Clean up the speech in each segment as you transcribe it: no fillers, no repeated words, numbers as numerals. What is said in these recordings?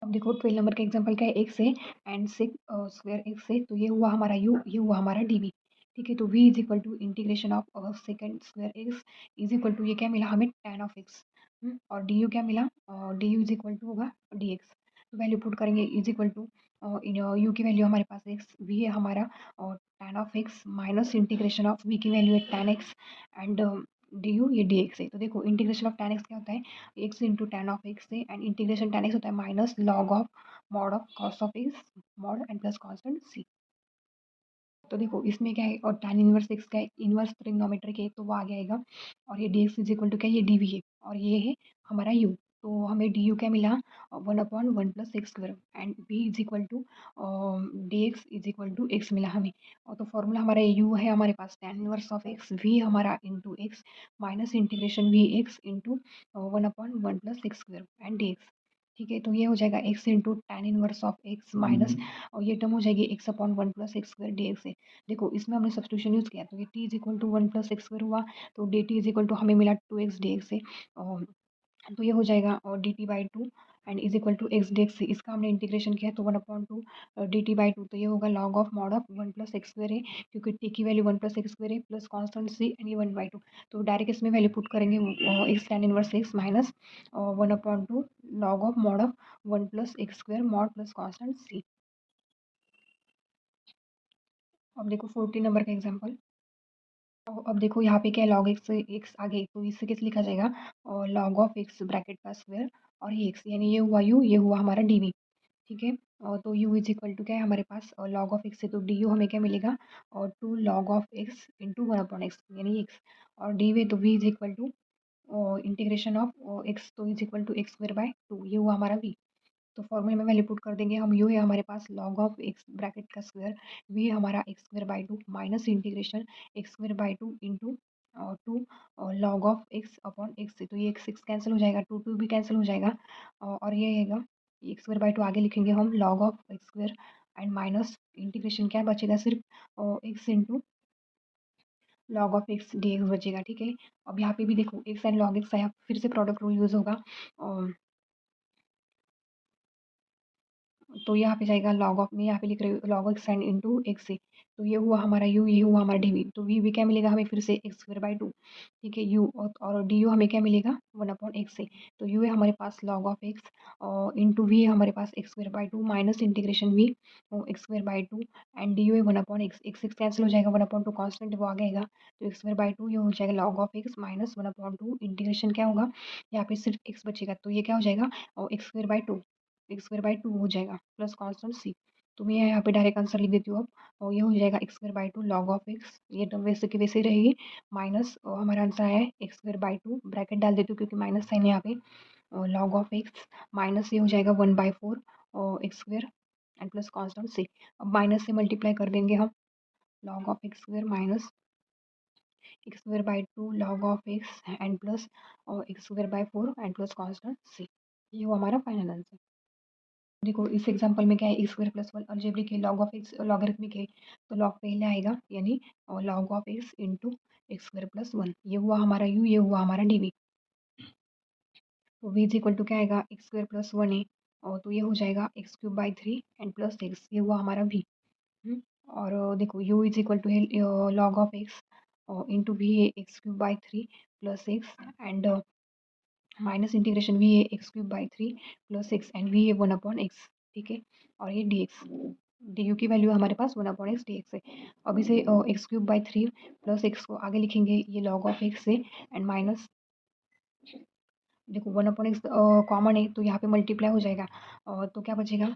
अब देखो 12 नंबर का एग्जांपल क्या है, x है एंड सेक स्क्वायर x है, तो ये हुआ हमारा u, ये हुआ हमारा dv। ठीक है, तो v is equal to integration of second square x is equal to, ये क्या मिला हमें, tan ऑफ x। और du क्या मिला, du इज इक्वल टू होगा dx। तो वैल्यू पुट करेंगे इज इक्वल टू, u की वैल्यू हमारे पास x, v है हमारा, और tan of x minus integration of v की वैल्यू है tan x एंड du ये dx है। तो देखो इंटीग्रेशन ऑफ tan x क्या होता है, x into tan of x से, एंड इंटीग्रेशन टैन एक्स होता है minus log of mod of cos of x mod and plus constant सी। तो देखो इसमें क्या है, और टैन इनवर्स एक्स का इनवर्स ट्रिग्नोमेट्रिक है तो वो आगे आएगा, और ये d x is equal to क्या, ये डी वी है, और ये है हमारा यू। तो हमें डी यू क्या मिला, 1/1 plus x square, and v is equal to d x is equal to x मिला हमें। और तो फॉर्मूला हमारा यू है हमारे पास tan inverse of x, v हमारा into x minus integration v x into 1/1 plus x square and d x. ठीक है, तो ये हो जाएगा x into tan inverse of x minus, और ये टर्म हो जाएगी x upon 1 plus x square D x है। देखो इसमें हमने सब्सटीट्यूशन यूज़ किया, तो ये t is equal to 1 plus x square हुआ, तो d t is equal to हमें मिला 2x डी एक्स है। और तो ये हो जाएगा, और d t by two and is equal to x d x, इसका हमने इंटीग्रेशन किया तो 1/2 डी टी बाई टू, तो ये होगा log of mod of 1 plus x square है, क्योंकि टी की वैल्यू 1 प्लस एक्स स्क्वायर है प्लस कॉन्स्टेंट सी, एंड ये 1/2। तो डायरेक्ट इसमें वैल्यू पुट करेंगे, x tan inverse x minus 1/2 log of mod of 1 plus x square mod plus constant C. अब देखो 14 नंबर का एग्जाम्पल। अब देखो यहाँ पे क्या है, लॉग एक्स एक्स आ गई, तो इससे कैसे लिखा जाएगा, और लॉग ऑफ एक्स ब्रैकेट का स्क्वायर और ये एक्स, यानी ये हुआ यू, ये हुआ हमारा डी वी। ठीक है, और तो u इज इक्वल टू क्या है हमारे पास, लॉग ऑफ एक्स है, तो डी यू हमें क्या मिलेगा, और 2 log of x into 1/x यानी एक्स, और डी वी, तो v is equal to integration of x, तो is equal to x square by 2, ये हुआ हमारा v। तो फॉर्मूले में वैल्यू पुट कर देंगे हम, यू है हमारे पास लॉग ऑफ एक्स ब्रैकेट का स्क्वायर, वी हमारा x square by two minus integration x square by two into two log of x upon x से, तो ये एक्स एक्स कैंसिल हो जाएगा, टू टू भी कैंसिल हो जाएगा, और ये आएगा एक्स स्क्वायर बाई टू, आगे लिखेंगे हम log of x square and minus integration क्या बचेगा, सिर्फ x into log of x d x बचेगा। ठीक है, अब यहाँ पे भी देखो एक्स एंड लॉग एक्स आया, फिर से प्रोडक्ट रूल यूज़ होगा, तो यहाँ पे जाएगा लॉग ऑफ, मैं यहाँ पे लिख रही हूँ log x and into x से, तो ये हुआ हमारा यू, ये हुआ हमारा डी वी, तो वी भी क्या मिलेगा हमें फिर से एक्स स्क्वायर बाई टू। ठीक है, यू और डी यू हमें क्या मिलेगा 1/x से, तो यू है हमारे पास लॉग ऑफ एक्स और इंटू वी है हमारे पास x square by two minus integration v x square by two, and d u है 1/x, एक्स एक्स कैंसिल हो जाएगा, 1/2 कॉन्स्टेंट वो आ जाएगा, तो एक्स स्क्वायर बाई टू ये हो जाएगा log of x minus 1/2 integration क्या होगा, यहाँ पे सिर्फ एक्स बचेगा, तो ये क्या हो जाएगा, और x square by to, x square by to हो जाएगा प्लस कॉन्स्टेंट सी। तो मैं यहाँ पे डायरेक्ट आंसर लिख देती हूँ अब, और ये हो जाएगा x square by two log of x, ये टर्म वैसे की वैसे ही रहेगी, माइनस हमारा आंसर है x square by to, bracket डाल देती हूँ क्योंकि माइनस साइन है यहाँ पे, लॉग ऑफ एक्स माइनस ये हो जाएगा 1/4 और x square and plus constant C. अब माइनस से मल्टीप्लाई कर देंगे हम, log of x square minus x square by two log of x and plus और x square by four and plus constant सी। ये हुआ हमारा फाइनल आंसर। देखो इस एग्जांपल में क्या है, x square plus one algebraic है, लॉग ऑफ एक्स लॉगरिथमिक है, तो लॉग पहले आएगा, यानी log of x into x square plus one, ये हुआ हमारा यू, ये हुआ हमारा डी वी। तो वी इज इक्वल टू क्या आएगा, एक्स स्क्वायर प्लस वन है, और तो ये हो जाएगा x cube by three and plus x, ये हुआ हमारा वी। और देखो यू इज इक्वल टू है log of x into v है x cube by three plus x and minus integration v है x cube by three plus x and v है 1/x। ठीक है, और ये डी एक्स, डी यू की value हमारे पास 1/x डी एक्स है। अब इसे x cube by three plus x को आगे लिखेंगे, ये लॉग ऑफ एक्स है एंड माइनस, देखो 1/x कॉमन है तो यहाँ पे मल्टीप्लाई हो जाएगा, और तो क्या बचेगा,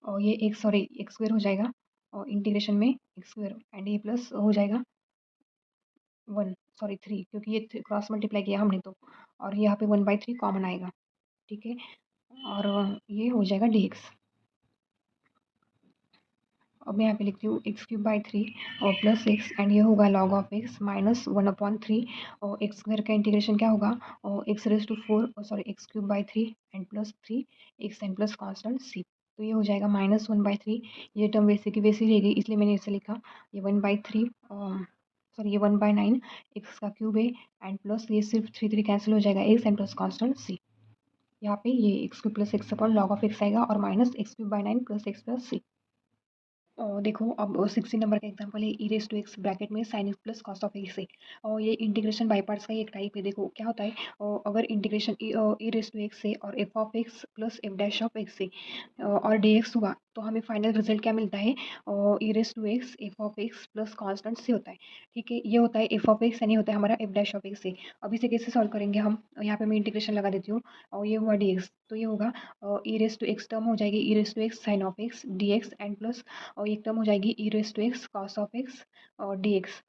और ये एक सॉरी एक्स स्क्वायर हो जाएगा, और इंटीग्रेशन में एक्स स्क्वायर एंड ये प्लस हो जाएगा वन, सॉरी थ्री, क्योंकि ये क्रॉस मल्टीप्लाई किया हमने तो, और यहाँ पे 1/3 कॉमन आएगा। ठीक है, और ये हो जाएगा डी एक्स। अब मैं यहाँ पे लिखती हूँ एक्स क्यूब बाई थ्री और प्लस एक्स एंड ये होगा लॉग ऑफ एक्स माइनस 1/3, और एक्स स्क्वायर का इंटीग्रेशन क्या होगा, और x raise to four sorry x cube by three and plus three x and plus constant सी, तो ये हो जाएगा -1/3, ये टर्म वैसे की वैसी रहेगी इसलिए मैंने इसे लिखा, ये 1/3 सॉरी ये 1/9 एक्स का क्यूब है एंड प्लस ये सिर्फ थ्री थ्री कैंसिल हो जाएगा x and plus constant C. यहाँ पे ये x cube plus x upon log of x आएगा और minus x cube by 9 plus x plus C. देखो अब 16 नंबर का एग्जांपल है e raise to x bracket में sin x plus cos of x है और ये इंटीग्रेशन बाय पार्ट्स का ही एक टाइप है। देखो क्या होता है, अगर integration e raise to x से और f of x plus f dash of x से और dx हुआ तो हमें फाइनल रिजल्ट क्या मिलता है, e raise to x f of x plus constant से होता है। ठीक है, ये होता है एफ ऑफ एक्स यानी होता है हमारा एफ डैश ऑफ एक्स से। अब इसे कैसे सॉल्व करेंगे हम, यहाँ पे मैं इंटीग्रेशन लगा देती हूँ और ये हुआ dx, तो ये होगा e raise to x term हो जाएगी e raise to x sine of x dx and plus और एक टर्म हो जाएगी e raise to x cos of x और डी एक्स।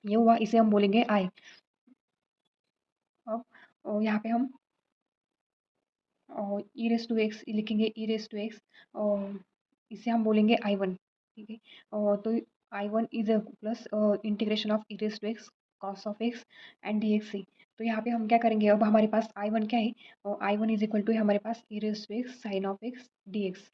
ये हुआ, इसे हम बोलेंगे आई। अब यहाँ पे हम ई रेस टू एक्स लिखेंगे, ई रेस टू एक्स और इसे हम बोलेंगे आई वन। ठीक है, और तो I one is plus integration of e raise to x cos of x and d x C. तो यहाँ पे हम क्या करेंगे, अब हमारे पास आई वन क्या है, और I one is equal to हमारे पास e raise to x sine of x d x.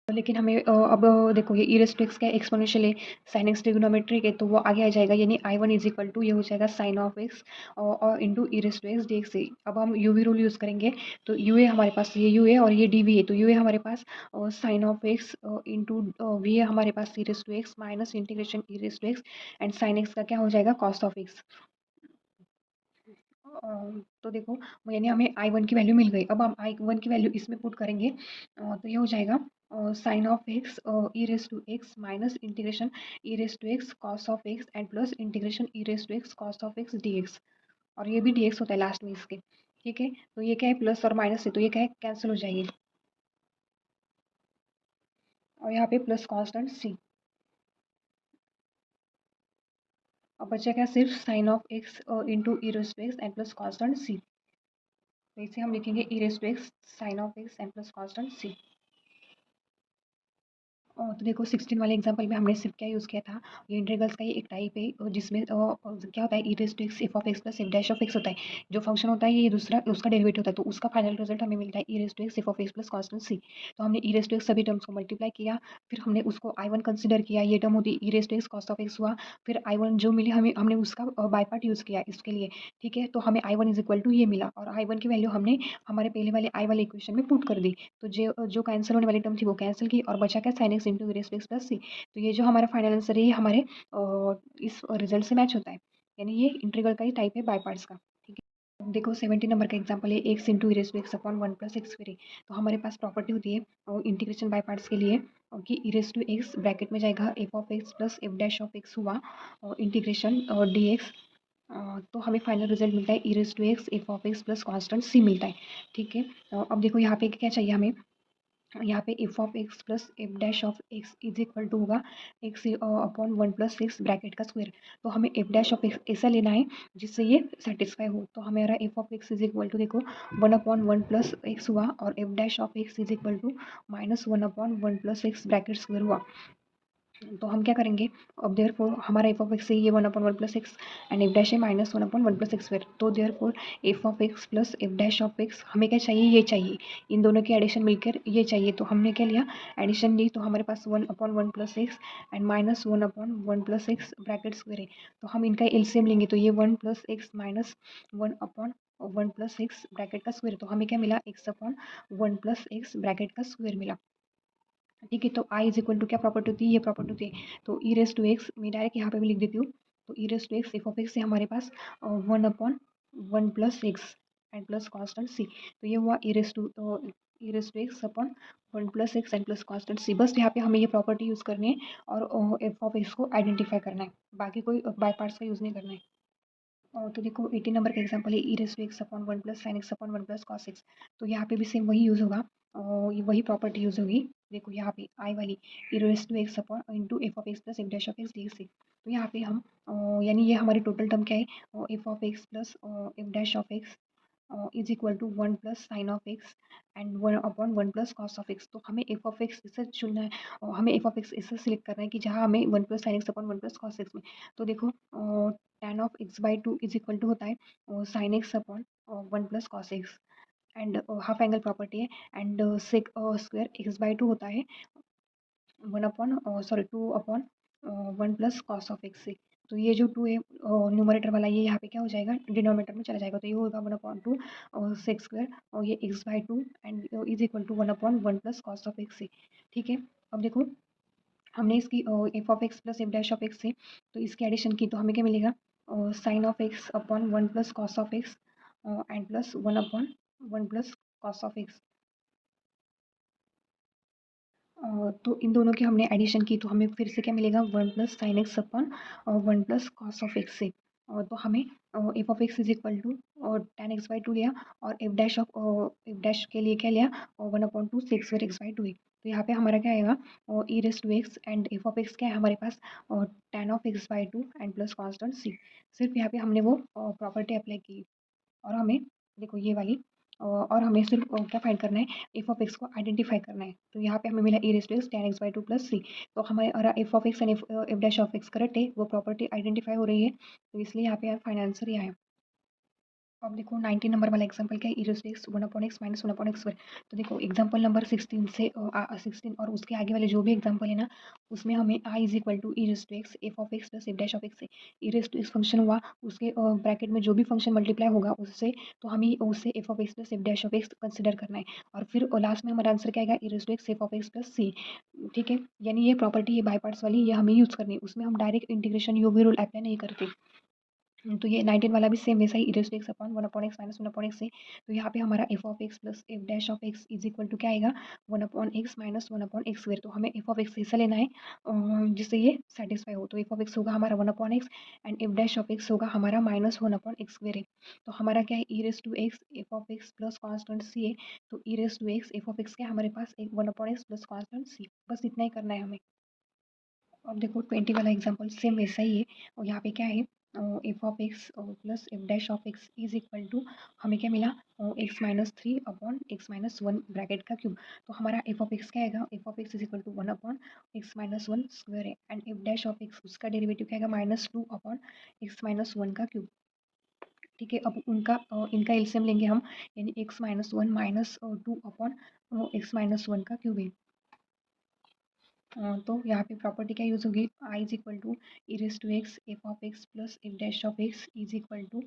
लेकिन हमें अब देखो ये ई रेज़ टू एक्स का एक्सपोनेंशियल है, साइन एक्स ट्रिग्नोमेट्रिक है तो वो आगे आ जाएगा, यानी I one is equal to ये हो जाएगा साइन ऑफ एक्स और into e raise to x d x है। अब हम यू वी रूल यूज़ करेंगे, तो यू ए हमारे पास, ये यू ए और ये डी वी है, तो यू ए हमारे पास sine of x into v ए हमारे पास e raise to x minus integration e raise to x and sine x का क्या हो जाएगा कॉस्ट ऑफ एक्स। तो देखो यानी हमें आई वन की वैल्यू मिल गई। अब हम आई वन की वैल्यू इसमें पुट करेंगे, तो ये हो जाएगा sine of x e raise to x minus integration e raise to x cos of x and plus integration e raise to x cos of x d x. और ये भी डी एक्स होता है लास्ट में इसके। ठीक है, तो ये क्या है प्लस और माइनस है तो ये क्या है कैंसिल हो जाएगी और यहाँ पे प्लस कॉन्स्टेंट सी। अब बचा क्या सिर्फ sine of x into e raise to x and plus constant सी। तो इसे हम लिखेंगे e raise to x sine of x and plus constant सी। तो देखो 16 वाले एग्जांपल में हमने सिर्फ क्या यूज़ किया था, ये इंटीग्रल्स का ही एक टाइप है जिसमें क्या होता है e raise to x f of x plus f dash of x होता है। जो फंक्शन होता है ये दूसरा उसका डेरिवेटिव होता है, तो उसका फाइनल रिजल्ट हमें मिलता है e raise to x f of x plus constant c. तो हमने ई रेज़ टू एक्स सभी टर्म्स को मल्टीप्लाई किया, फिर हमने उसको आई वन कंसिडर किया, ये टर्म होती है e raise to x cos of x हुआ, फिर आई वन जो मिले हमें हमने उसका बाय पार्ट यूज़ किया इसके लिए। ठीक है, तो हमें I one is equal to ये मिला और आई वन की वैल्यू हमने हमारे पहले वाले आई वाले इक्वेशन में पुट कर दी। तो जो जो कैंसिल होने वाली टर्म थी वो कैंसिल की और बचा क्या sine x into e raise to x plus c. तो ये जो हमारा फाइनल आंसर है ये हमारे इस रिजल्ट से मैच होता है, यानी ये इंटीग्रल का ही टाइप है बाय पार्ट्स का। ठीक है, देखो 70 नंबर का एग्जांपल है x into e raise to x upon one plus x square. तो हमारे पास प्रॉपर्टी होती है और इंटीग्रेशन बाय पार्ट्स के लिए कि e raise to x bracket में जाएगा f of x plus f dash of x हुआ और इंटीग्रेशन और डी एक्स, तो हमें फाइनल रिजल्ट मिलता है e raise to x f of x plus constant c मिलता है। ठीक है, अब देखो यहाँ पे क्या चाहिए हमें, यहाँ पे f of x plus f dash of x is equal to होगा x upon one plus x bracket का स्क्वायर। तो हमें एफ डैश ऑफ एक्स ऐसा लेना है जिससे ये सेटिस्फाई हो। तो हमारा f of x is equal to देखो one upon one plus x हुआ और f dash of x is equal to minus one upon one plus x bracket square हुआ। तो हम क्या करेंगे, अब देयरफॉर हमारा एफ ऑफ एक्स है ये one upon one plus x and f dash है minus one upon one plus x square. तो therefore f of x plus f dash of x हमें क्या चाहिए, ये चाहिए, इन दोनों की एडिशन मिलकर ये चाहिए। तो हमने क्या लिया, एडिशन ली, तो हमारे पास one upon one plus x and minus one upon one plus x bracket square है। तो हम इनका एलसीएम लेंगे तो ये one plus x minus one upon one plus x bracket का स्क्वायर। तो हमें क्या मिला, x upon one plus x bracket का स्क्वायर मिला। ठीक है, तो आई इज इक्वल टू क्या प्रॉपर्टी होती है, ये प्रॉपर्टी होती है। तो ई रेस टू एक्स मैं डायरेक्ट यहाँ पे भी लिख देती हूँ। तो e raise to x f of x से हमारे पास one upon one plus x and plus constant सी। तो ये हुआ e raise to x upon one plus x and plus constant c. बस यहाँ पे हमें ये प्रॉपर्टी यूज़ करनी है और एफ ऑफ एक्स को आइडेंटिफाई करना है, बाकी कोई बाय पार्ट्स का यूज़ नहीं करना है। तो देखो 18 नंबर का एग्जांपल है e raise to x upon one plus sine x upon one plus cos x. तो यहाँ पे भी सेम वही यूज़ होगा और ये वही प्रॉपर्टी यूज़ होगी। देखो यहाँ पे आई वाली e raise to x upon into f of x plus f dash of x d x है। तो यहाँ पे हम यानी ये हमारी टोटल टर्म क्या है, f of x plus f dash of x is equal to one plus sine of x and one upon one plus cos of x. तो हमें एफ ऑफ एक्स इसे चुनना है और हमें एफ ऑफ एक्स इसे सिलेक्ट करना है कि जहाँ हमें one plus sine x upon one plus cos x में। तो देखो tan of x by two is equal to होता है sine x upon one plus cos x and half angle property है and sec square x by two होता है two upon 1 plus cos of x से। तो ये जो 2 है न्यूमरेटर वाला ये यहाँ पे क्या हो जाएगा, डिनोमिनेटर में चला जाएगा। तो ये होगा 1/2 सेक्स स्क्वायर और ये x/2 and is equal to 1/1 plus cos of x से। ठीक है, अब देखो हमने इसकी f of x plus f dash of x से तो इसकी एडिशन की तो हमें क्या मिलेगा, sine of x upon 1 plus cos of x and plus 1/1 plus cos of x. तो इन दोनों की हमने एडिशन की तो हमें फिर से क्या मिलेगा, 1 plus sine x upon 1 plus cos of x से। तो हमें f of x is equal to और tan x/2 लिया और एफ डैश के लिए क्या लिया, 1/2 सेक्स स्क्वायर x/2 है। तो यहाँ पे हमारा क्या आएगा, e raise to x and f of x क्या है हमारे पास, tan of x/2 and plus constant c. सिर्फ यहाँ पे हमने वो प्रॉपर्टी अप्लाई की और हमें देखो ये वाली और हमें सिर्फ क्या फाइंड करना है, एफ ऑफ एक्स को आइडेंटिफाई करना है। तो यहाँ पे हमें मिला e raise to x tan x/2 plus c. तो हमारा f of x and f dash of x correct है, वो प्रॉपर्टी आइडेंटिफाई हो रही है, तो इसलिए यहाँ पे फाइनल आंसर ही आया। अब देखो 19 नंबर वाला एग्जांपल क्या है, e raise to x 1/x minus 1/x square. तो देखो एग्जांपल नंबर 16 से 16 और उसके आगे वाले जो भी एग्जांपल है ना, उसमें हमें I is equal to e raise to x f of x plus f dash of x है। E raise to x function हुआ, उसके ब्रैकेट में जो भी फंक्शन मल्टीप्लाई होगा उससे, तो हमें उससे F of x plus f dash of x consider करना है। और फिर लास्ट में हमारा आंसर क्या आएगा, e raise to x f of x plus c. ठीक है, यानी ये प्रॉपर्टी ये बाई पार्ट्स वाली ये हमें यूज़ करनी है, उसमें हम डायरेक्ट इंटीग्रेशन योगी रूल अप्लाई नहीं करते। तो ये 19 वाला भी सेम वैसा ही, e raise to x upon 1/x minus 1/x से। तो यहाँ पे हमारा f of x plus f dash of x is equal to क्या आएगा, 1/x माइनस 1/x स्क्वायर। तो हमें एफ ऑफ एक्स ऐसा लेना है जिससे ये सेटिस्फाई हो। तो एफ ऑफ एक्स होगा हमारा 1/x and f dash of x होगा हमारा माइनस 1/x स्क्वायर है। तो हमारा क्या है, e raise to x f of x plus constant c है। तो e raise to x f of x क्या है हमारे पास, एक 1/x प्लस कॉन्स्टेंट सी। बस इतना ही करना है हमें। अब देखो 20 वाला एग्जांपल सेम वैसा ही है और यहाँ पे क्या है, f of x plus f dash of x is equal to हमें क्या मिला, x-3 अपॉन x-1 ब्रैकेट का क्यूब। तो हमारा एफ ऑफ एक्स क्या आएगा, f of x is equal to 1/x-1 square है and f dash of x उसका डेरिवेटिव क्या आएगा, -2 अपॉन x-1 का क्यूब। ठीक है, अब इनका एलसीएम लेंगे हम, यानी x-1 माइनस 2 अपॉन x-1 का क्यूब है। तो यहाँ पे प्रॉपर्टी क्या यूज़ होगी, I is equal to e raise to x f of x plus f dash of x is equal to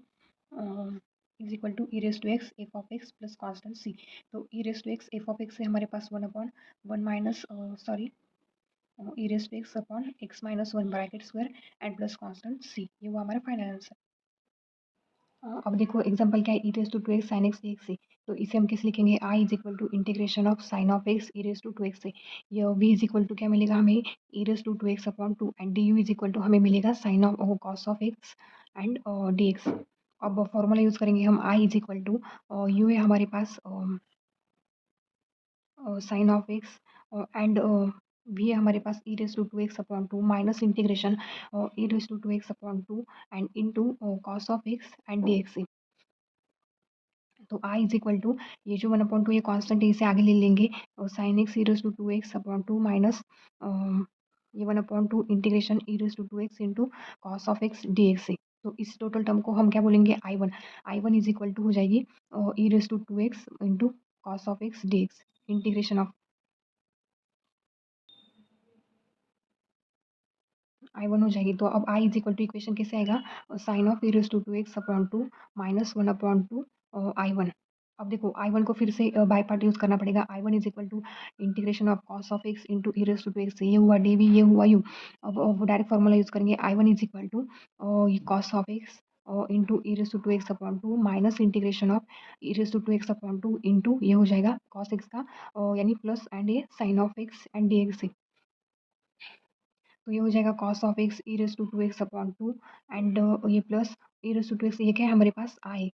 e raise to x f of x plus constant सी। तो e raise to x f of x से हमारे पास 1/1 minus e raise to x upon x-1 bracket square and plus constant सी। ये वो हमारा final answer. अब देखो example क्या है, e raise to 2x sin x dx से। तो इसे हम कैसे लिखेंगे, I is equal to integration of sine of x e raise to 2x से। ये v इज इक्वल टू क्या मिलेगा हमें, e raise to 2x upon 2 and d u is equal to हमें मिलेगा sine of cos of x and d x. अब formula use करेंगे हम, I is equal to u है हमारे पास साइन ऑफ एक्स एंड भी है हमारे पास e raise to 2x upon 2 minus integration e raise to 2x upon 2 and into cos of x and d x. तो आई इज इक्वल टू ये जो 1/2 ये कांस्टेंट है इसे आगे ले लेंगे और sine x e raise to 2x upon 2 minus ये 1/2 integration e raise to 2x into cos of x d x है। तो इस टोटल टर्म को हम क्या बोलेंगे, I one is equal to हो जाएगी e raise to 2x into cos of x d x integration of I one हो जाएगी। तो अब I is equal to equation कैसे आएगा, sine of e raise to 2x upon 2 minus 1/2 आई1। अब देखो आई1 को फिर से बाय पार्ट यूज़ करना पड़ेगा, I one is equal to integration of cos of x into e raise to 2x। ये हुआ डी वी, ये हुआ यू। अब वो डायरेक्ट फार्मूला यूज़ करेंगे, I one is equal to cos of x into e raise to 2x upon 2 minus integration of e raise to 2x upon 2 into ये हो जाएगा कॉस एक्स का यानी प्लस एंड ये sine of x and d x. तो ये हो जाएगा cos of x e raise to 2x upon 2 and ये plus e raise to 2x, ये क्या है हमारे पास आई,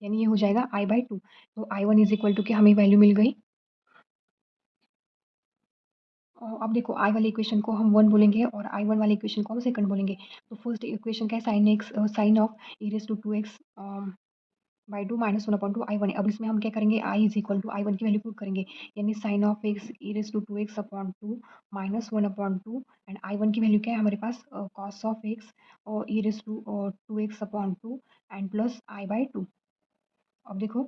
यानी ये हो जाएगा I/2। तो आई1 इज इक्वल टू क्या हमें वैल्यू मिल गई। अब देखो आई वाले इक्वेशन को हम 1 बोलेंगे और आई1 वाले इक्वेशन को हम सेकंड बोलेंगे। तो फर्स्ट इक्वेशन क्या है, sine of e raise to 2x by 2 minus 1/2 I one है। अब इसमें हम क्या करेंगे, I is equal to I one की वैल्यू पुट करेंगे, यानी sine of x e raise to 2x upon 2 minus 1/2 and I one की वैल्यू क्या है हमारे पास, कॉस ऑफ एक्स और e raise to 2x upon 2 and plus I/2। अब देखो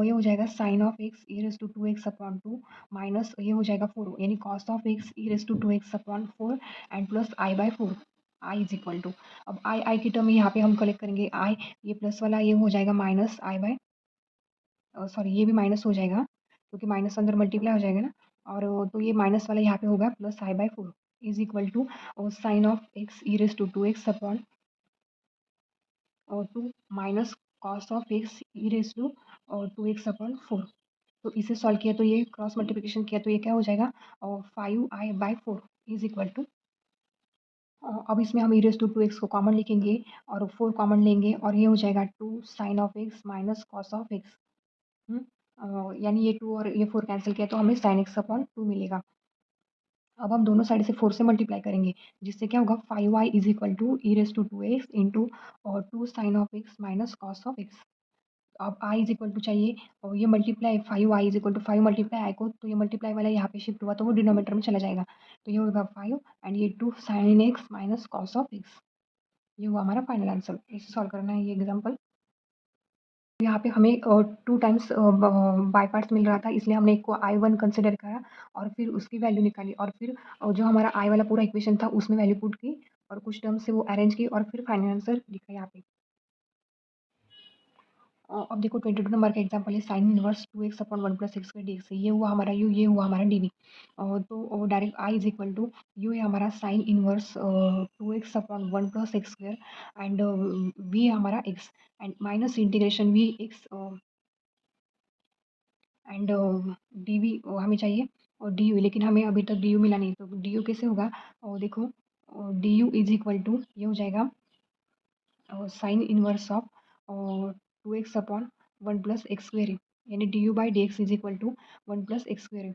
ये हो जाएगा sine of x e raise to 2x upon 2 minus ये हो जाएगा 4 यानी cos of x e raise to 2x upon 4 and plus I by 4 I is equal to अब आई की टर्म यहाँ पे हम कलेक्ट करेंगे आई ये प्लस वाला ये हो जाएगा माइनस आई बाय सॉरी ये भी माइनस हो जाएगा क्योंकि माइनस अंदर मल्टीप्लाई हो जाएगा ना और तो ये माइनस वाला यहाँ पे होगा plus I by 4 is equal to sine of x e raise to 2x upon 2 minus cos of x e raise to 2x upon 4 तो इसे सॉल्व किया तो ये क्रॉस मल्टीप्लिकेशन किया तो ये क्या हो जाएगा और 5i/4 इज इक्वल टू अब इसमें हम ई रेज़ टू 2x को कॉमन लिखेंगे और 4 कॉमन लेंगे और ये हो जाएगा 2 sine of x minus cos of x यानी ये 2 और ये 4 कैंसिल किया तो हमें साइन एक्स अपॉन 2 मिलेगा। अब हम दोनों साइड से 4 से मल्टीप्लाई करेंगे जिससे क्या होगा 5y is equal to e raise to 2x into और 2 sine of x minus cos of x. अब आई इज इक्वल टू चाहिए और ये multiply 5y is equal to 5 multiply I को तो ये मल्टीप्लाई वाला यहाँ पे शिफ्ट हुआ तो वो डिनोमिनेटर में चला जाएगा तो ये होगा 5 एंड ये 2 sine x minus cos of x. ये हुआ हमारा फाइनल आंसर। इसे सॉल्व करना है ये एग्जाम्पल। यहाँ पे हमें 2 टाइम्स बाय पार्ट्स मिल रहा था इसलिए हमने एक को I1 कंसिडर करा और फिर उसकी वैल्यू निकाली और फिर जो हमारा आई वाला पूरा इक्वेशन था उसमें वैल्यू पुट की और कुछ टर्म्स से वो अरेंज की और फिर फाइनल आंसर लिखा यहाँ पे। अब देखो 22 नंबर का एग्जांपल है sign inverse 2x upon 1 plus x square dx। ये हुआ हमारा u, ये हुआ हमारा dv। तो direct i is equal to u है हमारा sine inverse 2x upon 1 plus x square and v है हमारा x and minus integration v x and dv हमें चाहिए और du लेकिन हमें अभी तक du मिला नहीं तो du कैसे होगा और देखो du इज इक्वल टू ये हो जाएगा sine inverse of 2x upon 1 plus x square यानी d u by d x is equal to 1 plus x square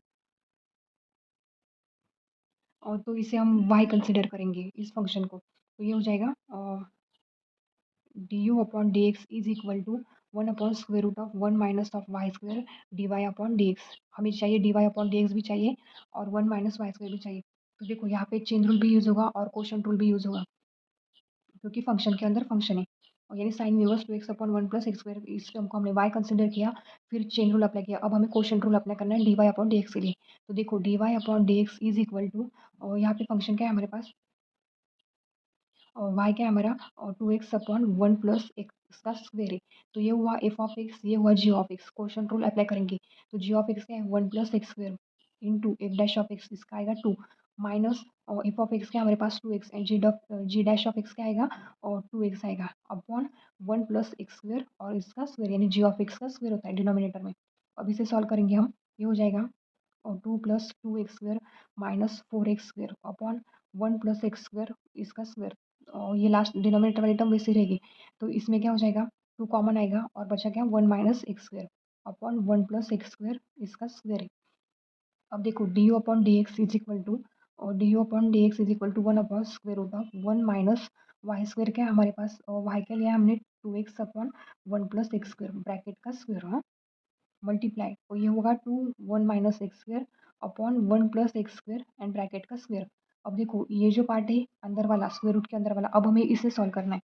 और तो इसे हम y कंसिडर करेंगे इस फंक्शन को तो ये हो जाएगा d u upon d x is equal to 1 upon square root of 1 minus of y square d y upon d x. हमें चाहिए d y upon d x भी चाहिए और 1 माइनस वाई स्क्वायर भी चाहिए। तो देखो यहाँ पे चेन रूल भी यूज़ होगा और कोशेंट रूल भी यूज़ होगा क्योंकि फंक्शन के अंदर फंक्शन है और यानी sign inverse 2x upon 1 plus x square इस टर्म को हमने y कंसिडर किया फिर चेन रूल अप्लाई किया। अब हमें क्वोशंट रूल अप्लाई करना है dy अपॉन dx के लिए। तो देखो dy upon dx is equal to और यहाँ पे फंक्शन क्या है हमारे पास और y क्या है हमारा और 2x अपॉन 1 प्लस एक्स का स्क्वायर है। तो ये हुआ f ऑफ x ये हुआ g of x। Quotient rule apply करेंगे तो g ऑफ x क्या है 1 plus x square into F dash of x इसका आएगा 2 माइनस और एफ ऑफ एक्स क्या हमारे पास 2x and g dash of x क्या आएगा और 2x आएगा अपॉन 1 प्लस एक्स स्क्वायर और इसका स्क्वायर यानी जी ऑफ एक्स का स्क्वायर होता है डिनोमिनेटर में। अब इसे सॉल्व करेंगे हम ये हो जाएगा और 2 plus 2x square minus 4x square upon 1 plus x square इसका स्क्वायर और ये लास्ट डिनोमिनेटर वाली टर्म वैसे रहेगी तो इसमें क्या हो जाएगा 2 कॉमन आएगा और बचा क्या 1 minus x square upon 1 plus x square इसका स्क्वायर है। अब देखो d u upon d x is equal to और d u upon d x is equal to 1 upon square root of 1 minus y square क्या है हमारे पास और Y क्या लिया हमने 2x upon 1 plus x square bracket का स्क्वायर हाँ मल्टीप्लाई और ये होगा 2 1 minus x square upon 1 plus x square and bracket का स्क्वायर। अब देखो ये जो पार्ट है अंदर वाला स्क्वायर रूट के अंदर वाला अब हमें इसे सॉल्व करना है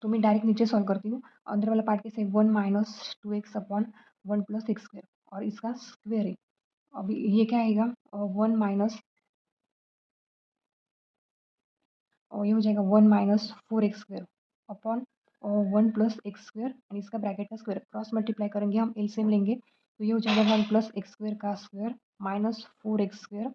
तो मैं डायरेक्ट नीचे सॉल्व करती हूँ। अंदर वाला पार्ट कैसे 1 minus 2x upon 1 plus x square और इसका स्क्वायर है। अब ये क्या आएगा 1 माइनस और ये हो जाएगा 1 minus 4x square upon 1 plus x square and इसका ब्रैकेट का स्क्वायर क्रॉस मल्टीप्लाई करेंगे हम एलसीएम लेंगे तो ये हो जाएगा 1 प्लस एक्स स्क्वायर का स्क्वायर माइनस 4x स्क्वायर।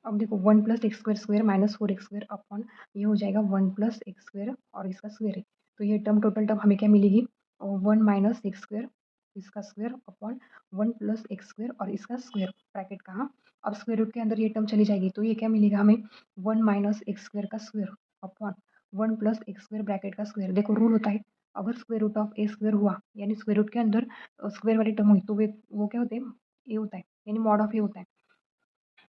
अब देखो 1 plus x square square minus 4x square upon ये हो जाएगा 1 प्लस एक्स स्क्वायर और इसका स्क्वायर है तो ये टर्म टोटल टर्म हमें क्या मिलेगी 1 माइनस एक्स स्क्वायर इसका square upon 1 plus x square और इसका स्क्वायर ब्रैकेट कहाँ अब स्क्वायर रूट के अंदर ये टर्म चली जाएगी तो ये क्या मिलेगा हमें 1 माइनस एक्स स्क्वायर का square upon 1 plus x square bracket का स्क्वायर। देखो रूल होता है अगर square root of a square हुआ यानी स्क्वायर रूट के अंदर स्क्वायर वाली टर्म हुई तो वे वो क्या होते हैं ए होता है यानी मॉड ऑफ ए होता है।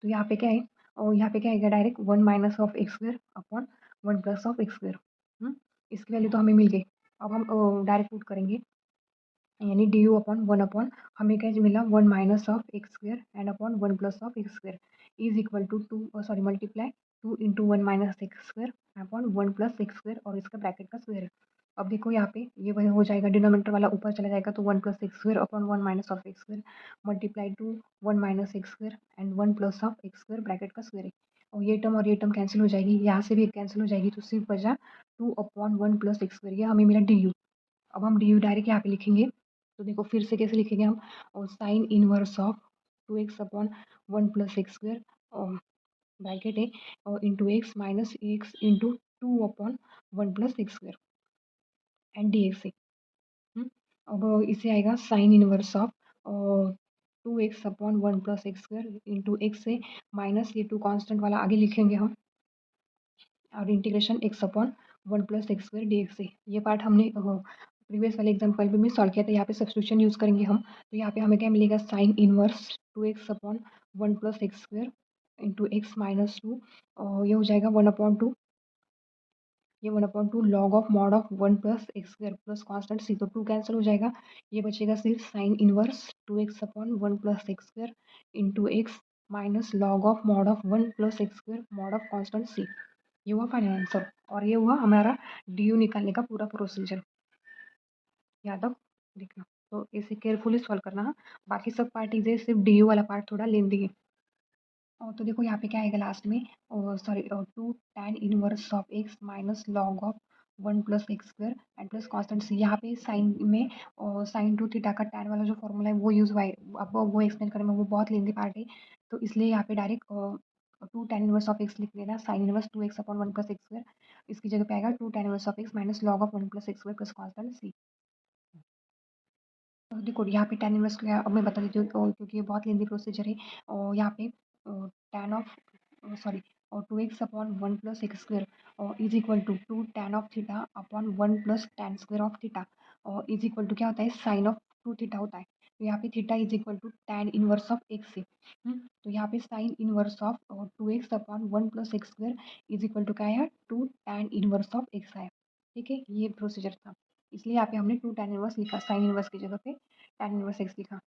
तो यहाँ पे क्या है और यहाँ पे क्या आएगा direct 1 minus of x square upon 1 plus of x square. इसकी वैल्यू तो हमें मिल गई। अब हम डायरेक्ट पुट करेंगे यानी डी यू अपॉन 1 अपॉन हमें क्या मिला 1 minus of x square and upon 1 plus of x square is equal to 2 sorry multiply 2 into 1 minus x square upon 1 plus x square और इसका ब्रैकेट का स्क्वायर है। अब देखो यहाँ पे ये वही हो जाएगा, डिनोमिनेटर वाला ऊपर चला जाएगा तो 1 plus x square upon 1 minus of x square multiply two 1 minus x square and 1 plus of x square bracket का स्क्वायर है। और ये टर्म कैंसिल हो जाएगी, यहाँ से भी एक कैंसिल हो जाएगी तो सिर्फ बचा 2 अपॉन 1 प्लस एक्स स्क्वायर, ये हमें मिला डी यू। अब हम डी यू डायरेक्ट यहाँ पे लिखेंगे, तो देखो फिर से कैसे लिखेंगे हम, और sign inverse of 2x upon 1 plus x square bracket है और into x minus x into 2 upon 1 plus x square and d x है। अब इसे आएगा sign inverse of 2x upon 1 plus x square into x से minus ये 2 constant वाला आगे लिखेंगे हम, और integration x upon 1 plus x square D x है। ये पार्ट हमने प्रीवियस वाले एग्जाम्पल में सॉल्व किया था, यहाँ पे सब्स्टिट्यूशन यूज़ करेंगे हम। तो यहाँ पे हमें क्या मिलेगा, sine inverse 2x upon 1 plus x square into x minus 2, और ये हो जाएगा 1/2, ये 1/2 log of mod of 1 plus x square plus constant सी, तो 2 कैंसिल हो जाएगा, ये बचेगा सिर्फ sine inverse 2x upon 1 plus x square into x minus log of mod of 1 plus x square mod of constant सी। ये हुआ फाइनल आंसर, और ये हुआ हमारा डी यू निकालने का पूरा प्रोसीजर। याद रख देखना, तो इसे केयरफुली सॉल्व करना है। बाकी सब पार्ट इजी है, सिर्फ डी यू वाला पार्ट थोड़ा लेंदी है। और तो देखो यहाँ पे क्या आएगा लास्ट में, sorry 2 tan inverse of x minus log of 1 plus x square and plus constant C. यहाँ पे साइन में साइन टू थीटा का tan वाला जो फॉर्मूला है वो यूज़ हुआ है, अब वो एक्सप्लेन करने में वो बहुत लेंदी पार्ट है, तो इसलिए यहाँ पे direct 2 tan inverse of x लिख लेना, sine inverse 2x upon 1 plus x square, इसकी जगह पे आएगा 2 tan inverse of x minus log of 1 plus x square plus constant सी। तो देखो यहाँ पे tan इनवर्स क्या, अब मैं बता देती हूँ, क्योंकि ये बहुत लेंदी प्रोसीजर है। और यहाँ पे tan ऑफ सॉरी और 2x upon 1 plus x square और is equal to 2 tan of theta upon 1 plus tan square of theta, और इज इक्वल टू क्या होता है, साइन ऑफ 2 थीटा होता है। तो यहाँ पे theta is equal to tan inverse of x है। तो यहाँ पे sine inverse of 2x upon 1 plus x square is equal to क्या आया, 2 tan इनवर्स ऑफ एक्स आया। ठीक है, ये प्रोसीजर था, इसलिए यहाँ पे हमने 2 tan इनवर्स लिखा, साइन इनवर्स की जगह पे tan इनवर्स एक्स लिखा।